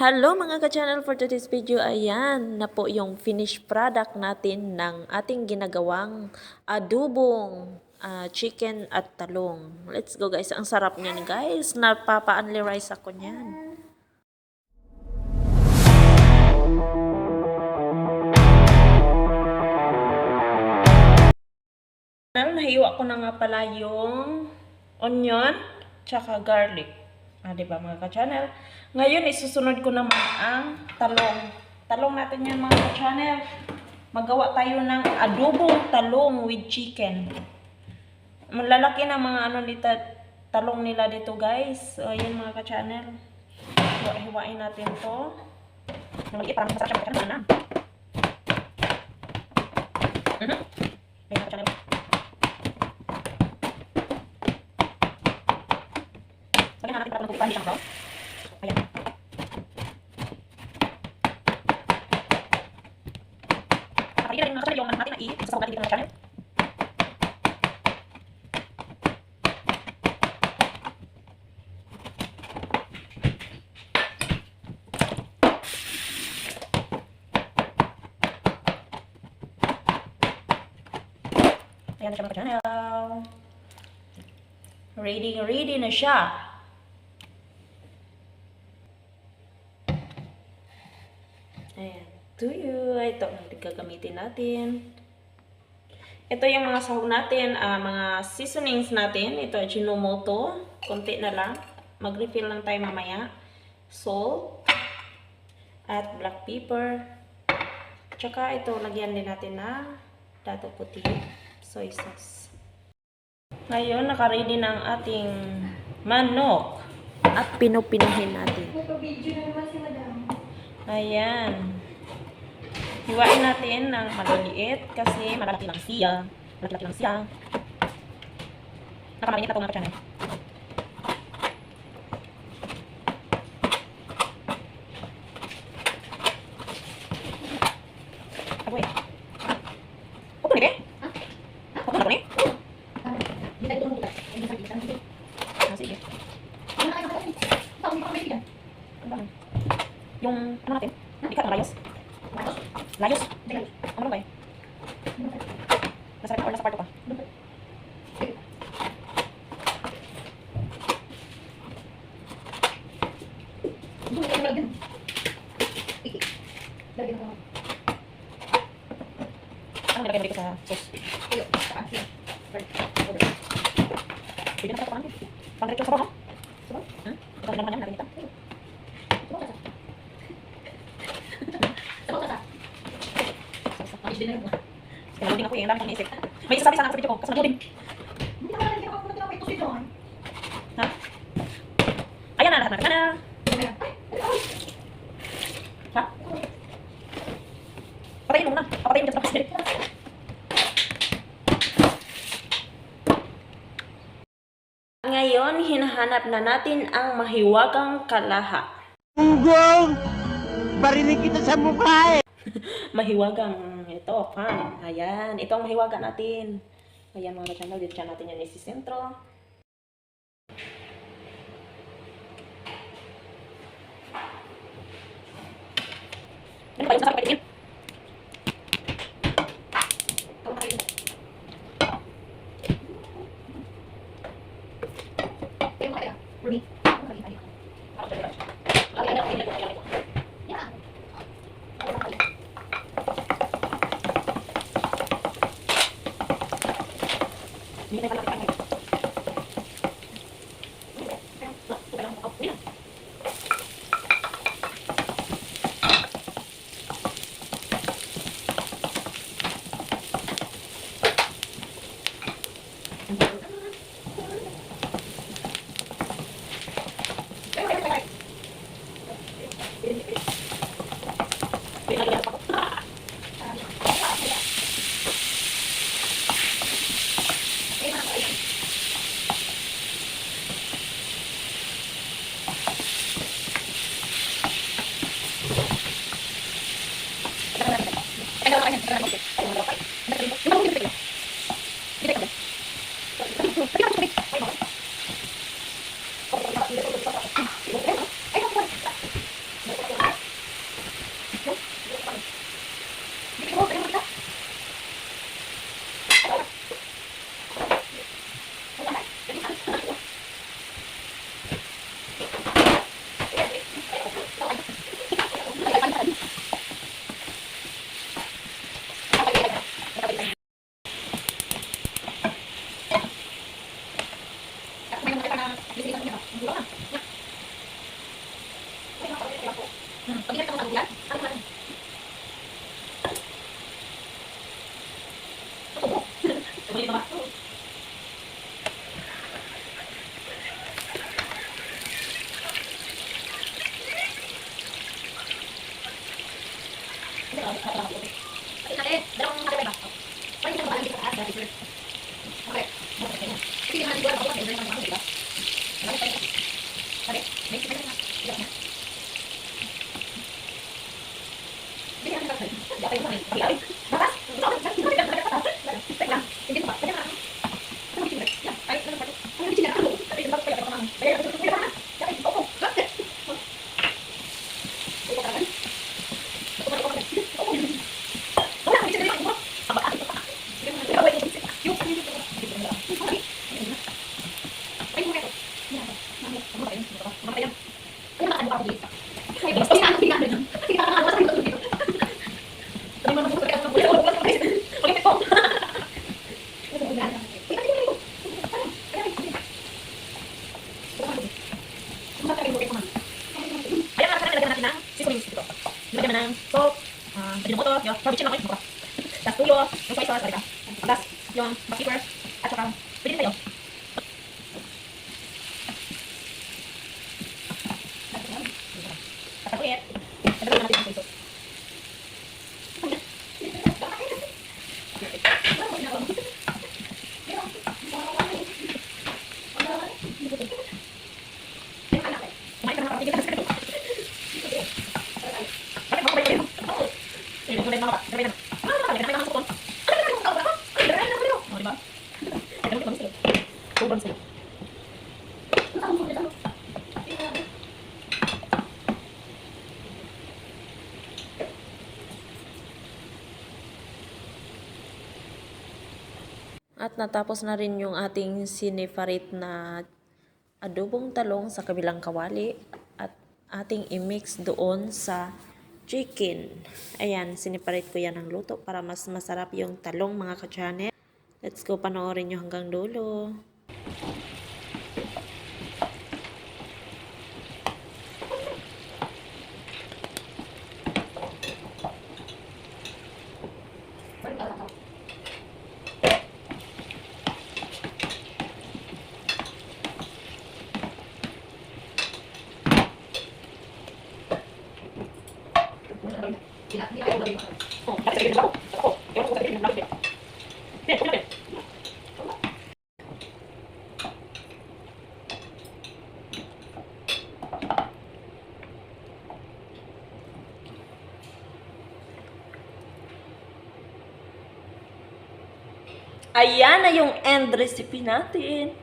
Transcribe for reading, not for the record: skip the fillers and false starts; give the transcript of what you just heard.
Hello mga ka-channel, for today's video, ayan na po yung finished product natin ng ating ginagawang adobong chicken at talong. Let's go guys, ang sarap niyan guys, napapa-only rice ako niyan. Nahiwa ko na nga pala yung onion tsaka garlic. Diba mga ka-channel? Ngayon, isusunod ko naman ang talong. Talong natin yan mga ka-channel. Magawa tayo ng adobong talong with chicken. Malalaki na mga talong nila dito guys. So, ayan mga ka-channel. Hiwain natin to. Maliit, parang masarap siya mga ka-channel. Ayan mga ka-channel. Lagyan natin para magpupuan di siyang brown. Ayan. Nakakita rin mga kasama yung natin na i-sasaw natin dito ng channel. Ayan na siya mga channel. Ready na siya. Ayan, tuyo. Ito ang gagamitin natin. Ito yung mga sahog natin, mga seasonings natin. Ito, Ajinomoto. Konti na lang. Mag-refill lang tayo mamaya. Salt. At black pepper. Tsaka ito, lagyan din natin na dato puti. Soy sauce. Ngayon, nakaready na ang ating manok. At pinupinuhin natin. Nagpa-video na naman si madam. Ayan. Hiwain natin ng maliliit kasi malalaki lang siya. Malaki lang siya. Nakamarinit na ito mga ka-channel. Ako eh. Huwag ko nito eh. Huwag ko na ito Hindi tayo tulong kita. Hindi tayo tulong kita. Sige. Ano na kayo nakakita? Saan hindi pa kami bigyan? Yung, ano natin? Ikat ng layos. Layos? Ano ba eh? Nasa rin or nasa parto ka? Hindi kayo malagyan. Lagyan ko. Ano nilagay mo dito sa sauce? Ayo. Saan? Pwede na tayo paano? Pang-rito sa bawang? Sabang? Ito naman namin natin ito. Sabang kasa. Sabang kasa. Mabis din na rin mo. Kaya loading ako eh, ang dami kong naisip. May isasabi sana ako sa video ko, kasi mag-loading. Hindi ka malagyan ako na tinapay. Tusin doon. Ha? Ayan na, lahat na. Ayan na. Ha? Patayin mo muna. Papatayin mo dyan sa tapos. Ngayon, hinahanap na natin ang mahiwagang kalaha. Gunggong! Barinig kita sa mukha eh! Mahiwagang ito, pan. Ayan, ito ang mahiwaga natin. Ayan mga channel, dito siya natin yan isisentro. Ano ba yung sasabi pa Ruby. Yeah. Hindi tayo pala natin. Pag ingat ako yan, ano ba? Tubo. Tubo dito ba? Pati natin, dalawang nakatay ba? Pwede ka ba lang dito sa taas, sir? Okay. Kasi naman siguro ako, may naman ako, diba? Sabi, may sikay na. Iyak na. Hindi ka nakasal. Iyak kayo naman. Pag-iawin. Bakas! Tek lang. Hindi ko ba? Pwede naman. Ano yung sinunod? Yan. Ay, ano ba? Ano yung sinunod? Sabi, yung bago kaya ako naman. Kaya, ito ka na. Kaya, ito ko. Ito ka naman. Tapos tuyo, yung soy sauce, balik ka. Tapos yung black pepper, at saka pwede tayo. Tapos ulit, sabagay natin ang soy sauce. At natapos na rin yung ating sinifarit na adobong talong sa kabilang kawali at ating i-mix doon sa chicken. Ayan, siniparit ko yan ng luto para mas masarap yung talong mga ka-channel. Let's go, panoorin nyo hanggang dulo. Ayan na yung end recipe natin.